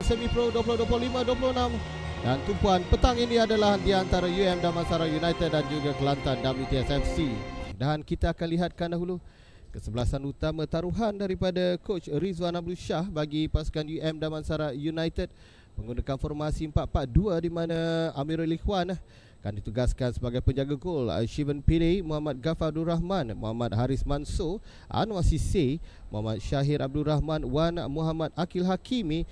Semi Pro 2025-26. Dan tumpuan petang ini adalah di antara Damansara United dan juga Kelantan WTS FC. Dan kita akan lihatkan dahulu kesebelasan utama taruhan daripada Coach Rizwan Abdul Shah bagi pasukan Damansara United menggunakan formasi 4-4-2 di mana Amirul Ikhwan akan ditugaskan sebagai penjaga gol. Shivan Pillay, Muhammad Ghafarur Rahman, Muhammad Haris Mansur, Anwar Sisay, Muhammad Syahir Abdul Rahman, Wan Muhammad Akil Hakimi,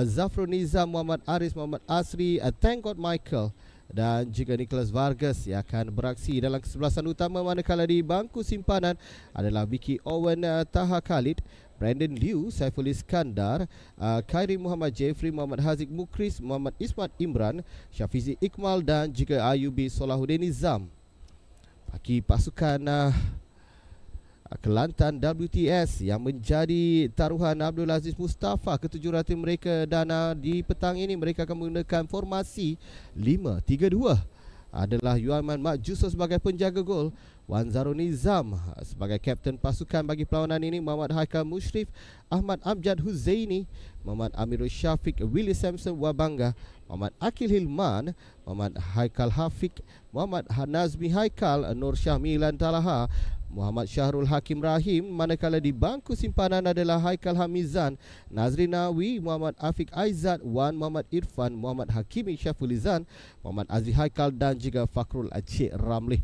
Zafrul Nizam, Muhammad Aris, Muhammad Asri, Thank God Michael dan juga Nicholas Vargas yang akan beraksi dalam kesebelasan utama, manakala di bangku simpanan adalah Vicky Owen, Taha Khalid, Brandon Liu, Saiful Iskandar, Khairi Muhammad Jeffrey, Muhammad Haziq Mukris, Muhammad Ismat Imran, Syafizi Iqmal dan juga Ayubi Solahuddin Nizam. Bagi pasukan Kelantan WTS yang menjadi taruhan Abdul Aziz Mustafa ke-700 mereka, dan di petang ini mereka akan menggunakan formasi 5-3-2. Adalah Yuaman Mak Juso sebagai penjaga gol, Wan Zarul Nizam sebagai kapten pasukan bagi perlawanan ini, Muhammad Haikal Mushrif, Ahmad Amjad Huzaini, Muhammad Amirul Syafiq, Willy Samson Wabanga, Muhammad Akil Hilman, Muhammad Haikal Hafiq, Muhammad Nazmi Haikal, Nur Syah Milan Talaha, Muhammad Syahrul Hakim Rahim, manakala di bangku simpanan adalah Haikal Hamizan, Nazrin Nawi, Muhammad Afiq Aizat, Wan Muhammad Irfan, Muhammad Hakimi Syafulizan, Muhammad Aziz Haikal dan juga Fakrul Acik Ramli.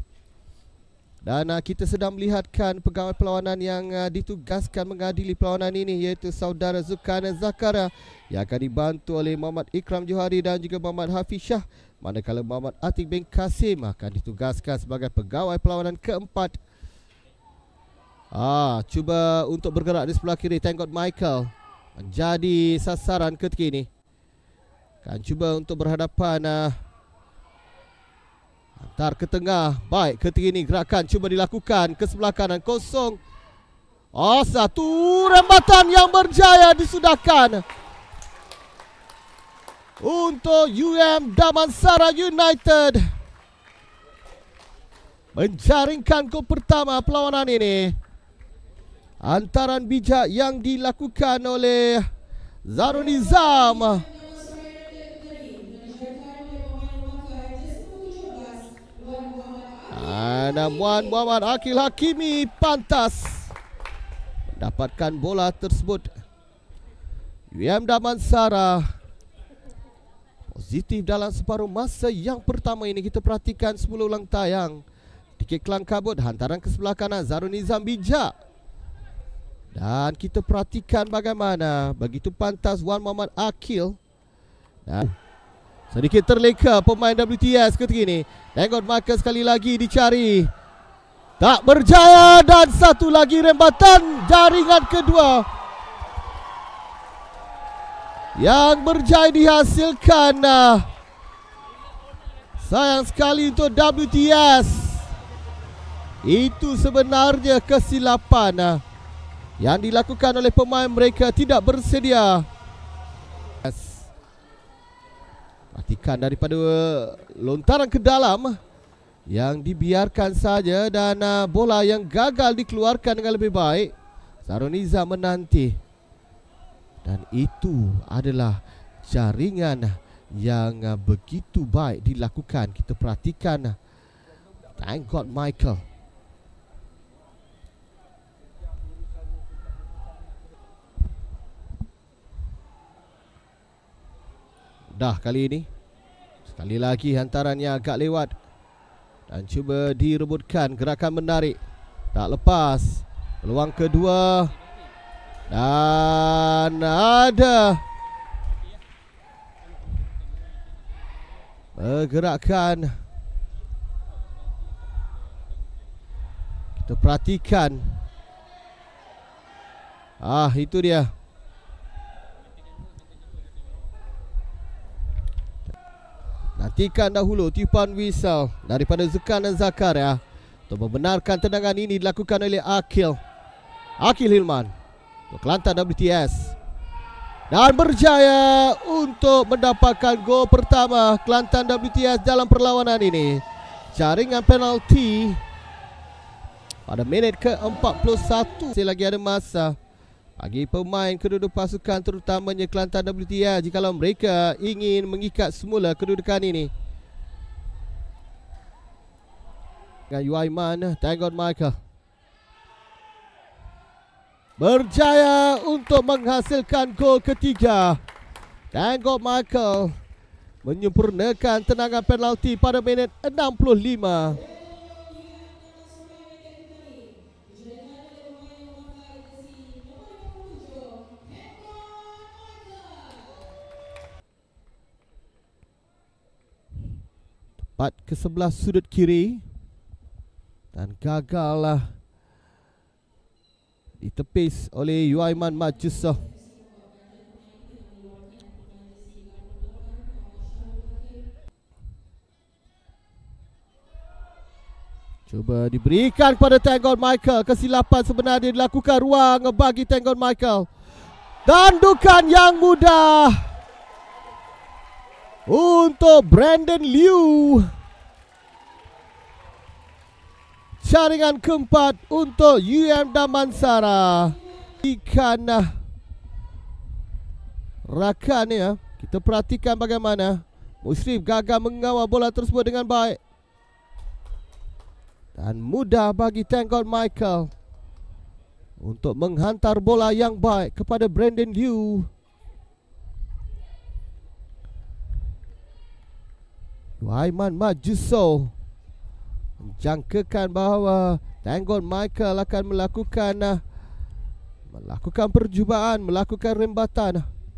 Dan kita sedang melihatkan pegawai perlawanan yang ditugaskan mengadili perlawanan ini, iaitu saudara Zulkarnain Zakaria yang akan dibantu oleh Muhammad Ikram Johari dan juga Muhammad Hafiz Shah, manakala Muhammad Atik bin Kasim akan ditugaskan sebagai pegawai perlawanan keempat. Cuba untuk bergerak di sebelah kiri, Thank God Michael menjadi sasaran ketika ini. Akan cuba untuk berhadapan antar ke tengah. Baik, ketika ini gerakan cuba dilakukan ke sebelah kanan, kosong. Satu rembatan yang berjaya disudahkan untuk Damansara United menjaringkan gol pertama perlawanan ini. Antaran bijak yang dilakukan oleh Zarul Nizam. Namun Muhammad Akil Hakimi pantas mendapatkan bola tersebut. Damansara positif dalam separuh masa yang pertama ini. Kita perhatikan 10 ulang tayang. Dikit kelang kabut, hantaran ke sebelah kanan, Zarul Nizam bijak. Dan kita perhatikan bagaimana begitu pantas Wan Muhammad Akil. Dan sedikit terleka pemain WTS ketika ini. Thank God Michael sekali lagi dicari, tak berjaya, dan satu lagi rembatan jaringan kedua yang berjaya dihasilkan. Sayang sekali untuk WTS. Itu sebenarnya kesilapan yang dilakukan oleh pemain mereka, tidak bersedia. Perhatikan daripada lontaran ke dalam yang dibiarkan saja, dan bola yang gagal dikeluarkan dengan lebih baik. Zarul Nizam menanti, dan itu adalah jaringan yang begitu baik dilakukan. Kita perhatikan, Thank God Michael. Dah kali ini sekali lagi hantarannya agak lewat dan cuba direbutkan. Gerakan menarik, tak lepas. Peluang kedua, dan ada pergerakan. Kita perhatikan. Itu dia. Nantikan dahulu tiupan whistle daripada Zulkarnain Zakaria untuk membenarkan tendangan ini dilakukan oleh Akil Hilman untuk Kelantan WTS, dan berjaya untuk mendapatkan gol pertama Kelantan WTS dalam perlawanan ini. Jaringan penalti pada minit ke-41. Masih lagi ada masa bagi pemain kedua-dua pasukan, terutamanya Kelantan WTL, jikalau mereka ingin mengikat semula kedudukan ini. Dengan Yuaiman, Tanggon Michael berjaya untuk menghasilkan gol ketiga. Tanggon Michael menyempurnakan tendangan penalti pada minit 65. Tepat ke sebelah sudut kiri dan gagallah ditepis oleh Yuaiman Majusoh. Cuba diberikan kepada Tanggon Michael. Kesilapan sebenarnya dilakukan, ruang bagi Tanggon Michael. Tandukan yang mudah untuk Brandon Liu. Jaringan keempat untuk UM Damansara. Ikan rakannya. Kita perhatikan bagaimana Mushrif gagal mengawal bola tersebut dengan baik. Dan mudah bagi Tanggon Michael untuk menghantar bola yang baik kepada Brandon Liu. Yuaiman Majusoh menjangkakan bahawa Tanggon Michael akan melakukan percubaan, melakukan rembatan.